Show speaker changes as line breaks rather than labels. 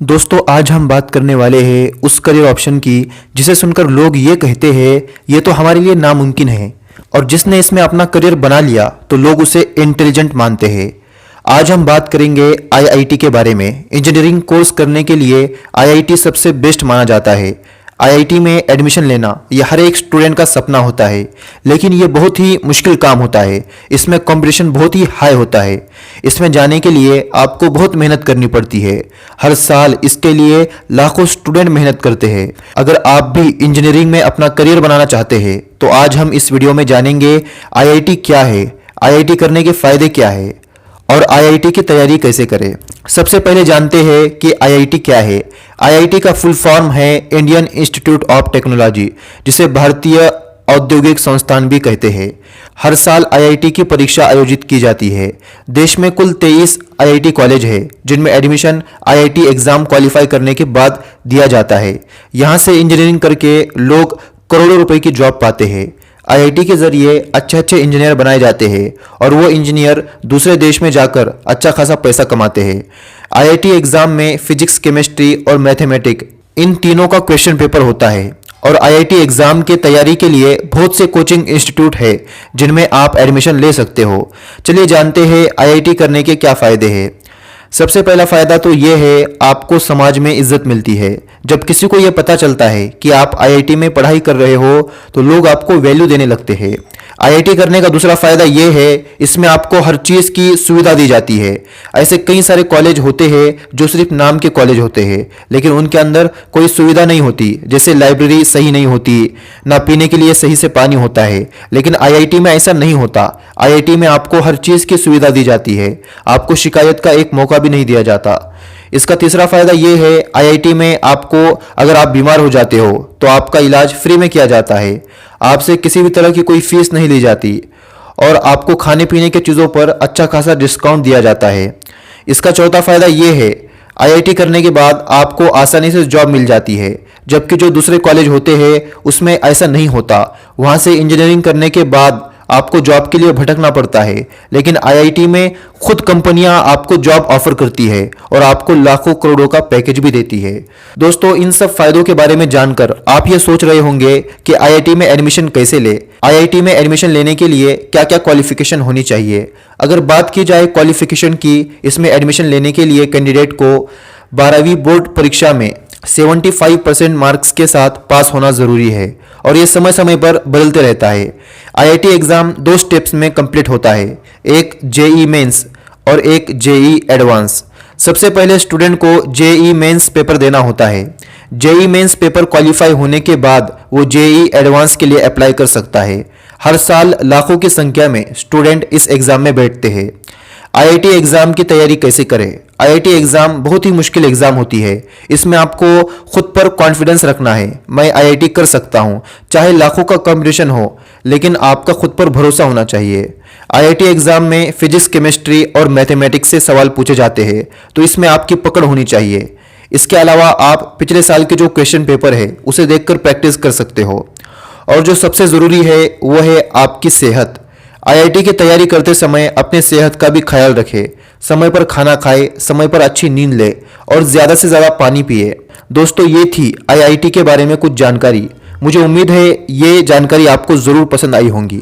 दोस्तों आज हम बात करने वाले हैं उस करियर ऑप्शन की जिसे सुनकर लोग ये कहते हैं ये तो हमारे लिए नामुमकिन है। और जिसने इसमें अपना करियर बना लिया तो लोग उसे इंटेलिजेंट मानते हैं। आज हम बात करेंगे आईआईटी के बारे में। इंजीनियरिंग कोर्स करने के लिए आईआईटी सबसे बेस्ट माना जाता है। आईआईटी में एडमिशन लेना यह हर एक स्टूडेंट का सपना होता है, लेकिन यह बहुत ही मुश्किल काम होता है। इसमें कंपटीशन बहुत ही हाई होता है। इसमें जाने के लिए आपको बहुत मेहनत करनी पड़ती है। हर साल इसके लिए लाखों स्टूडेंट मेहनत करते हैं। अगर आप भी इंजीनियरिंग में अपना करियर बनाना चाहते हैं तो आज हम इस वीडियो में जानेंगे आईआईटी क्या है, आईआईटी करने के फायदे क्या है और आईआईटी की तैयारी कैसे करें। सबसे पहले जानते हैं कि आईआईटी क्या है। आईआईटी का फुल फॉर्म है इंडियन इंस्टीट्यूट ऑफ टेक्नोलॉजी, जिसे भारतीय औद्योगिक संस्थान भी कहते हैं। हर साल आईआईटी की परीक्षा आयोजित की जाती है। देश में कुल 23 आईआईटी कॉलेज है, जिनमें एडमिशन आईआईटी एग्जाम क्वालिफाई करने के बाद दिया जाता है। यहाँ से इंजीनियरिंग करके लोग करोड़ों रुपए की जॉब पाते हैं। आईआईटी के जरिए अच्छे अच्छे इंजीनियर बनाए जाते हैं और वो इंजीनियर दूसरे देश में जाकर अच्छा खासा पैसा कमाते हैं। आईआईटी एग्जाम में फिजिक्स, केमिस्ट्री और मैथमेटिक्स इन तीनों का क्वेश्चन पेपर होता है। और आईआईटी एग्जाम की तैयारी के लिए बहुत से कोचिंग इंस्टीट्यूट है जिनमें आप एडमिशन ले सकते हो। चलिए जानते हैं आईआईटी करने के क्या फायदे हैं। सबसे पहला फायदा तो ये है, आपको समाज में इज्जत मिलती है। जब किसी को यह पता चलता है कि आप आईआईटी में पढ़ाई कर रहे हो तो लोग आपको वैल्यू देने लगते हैं। आईआईटी करने का दूसरा फायदा ये है, इसमें आपको हर चीज़ की सुविधा दी जाती है। ऐसे कई सारे कॉलेज होते हैं जो सिर्फ नाम के कॉलेज होते हैं, लेकिन उनके अंदर कोई सुविधा नहीं होती। जैसे लाइब्रेरी सही नहीं होती, ना पीने के लिए सही से पानी होता है। लेकिन आईआईटी में ऐसा नहीं होता। आईआईटी में आपको हर चीज़ की सुविधा दी जाती है। आपको शिकायत का एक मौका भी नहीं दिया जाता। इसका तीसरा फायदा ये है, आईआईटी में आपको अगर आप बीमार हो जाते हो तो आपका इलाज फ्री में किया जाता है। आपसे किसी भी तरह की कोई फीस नहीं ली जाती और आपको खाने पीने के चीज़ों पर अच्छा खासा डिस्काउंट दिया जाता है। इसका चौथा फायदा ये है, आईआईटी करने के बाद आपको आसानी से जॉब मिल जाती है, जबकि जो दूसरे कॉलेज होते हैं उसमें ऐसा नहीं होता। वहाँ से इंजीनियरिंग करने के बाद आपको जॉब के लिए भटकना पड़ता है, लेकिन आईआईटी में खुद कंपनियां आपको जॉब ऑफर करती है और आपको लाखों करोड़ों का पैकेज भी देती है। दोस्तों इन सब फायदों के बारे में जानकर आप ये सोच रहे होंगे कि आईआईटी में एडमिशन कैसे ले। आईआईटी में एडमिशन लेने के लिए क्या क्या क्वालिफिकेशन होनी चाहिए। अगर बात की जाए क्वालिफिकेशन की, इसमें एडमिशन लेने के लिए कैंडिडेट को 12वीं बोर्ड परीक्षा में 75% मार्क्स के साथ पास होना जरूरी है और ये समय समय पर बदलते रहता है। आईआईटी एग्जाम 2 स्टेप्स में कंप्लीट होता है, एक जेई मेंस और एक जेई एडवांस। सबसे पहले स्टूडेंट को जेई मेंस पेपर देना होता है। जेई मेंस पेपर क्वालिफाई होने के बाद वो जेई एडवांस के लिए अप्लाई कर सकता है। हर साल लाखों की संख्या में स्टूडेंट इस एग्जाम में बैठते हैं। आईआईटी एग्जाम की तैयारी कैसे करें। आईआईटी एग्जाम बहुत ही मुश्किल एग्जाम होती है। इसमें आपको खुद पर कॉन्फिडेंस रखना है। मैं आईआईटी कर सकता हूं, चाहे लाखों का कंपटीशन हो, लेकिन आपका खुद पर भरोसा होना चाहिए। आईआईटी एग्जाम में फिजिक्स, केमिस्ट्री और मैथमेटिक्स से सवाल पूछे जाते हैं, तो इसमें आपकी पकड़ होनी चाहिए। इसके अलावा आप पिछले साल के जो क्वेश्चन पेपर है उसे देखकर प्रैक्टिस कर सकते हो। और जो सबसे ज़रूरी है वो है आपकी सेहत। आईआईटी की तैयारी करते समय अपने सेहत का भी ख्याल रखें। समय पर खाना खाए, समय पर अच्छी नींद ले और ज़्यादा से ज़्यादा पानी पिए। दोस्तों ये थी आईआईटी के बारे में कुछ जानकारी। मुझे उम्मीद है ये जानकारी आपको ज़रूर पसंद आई होंगी।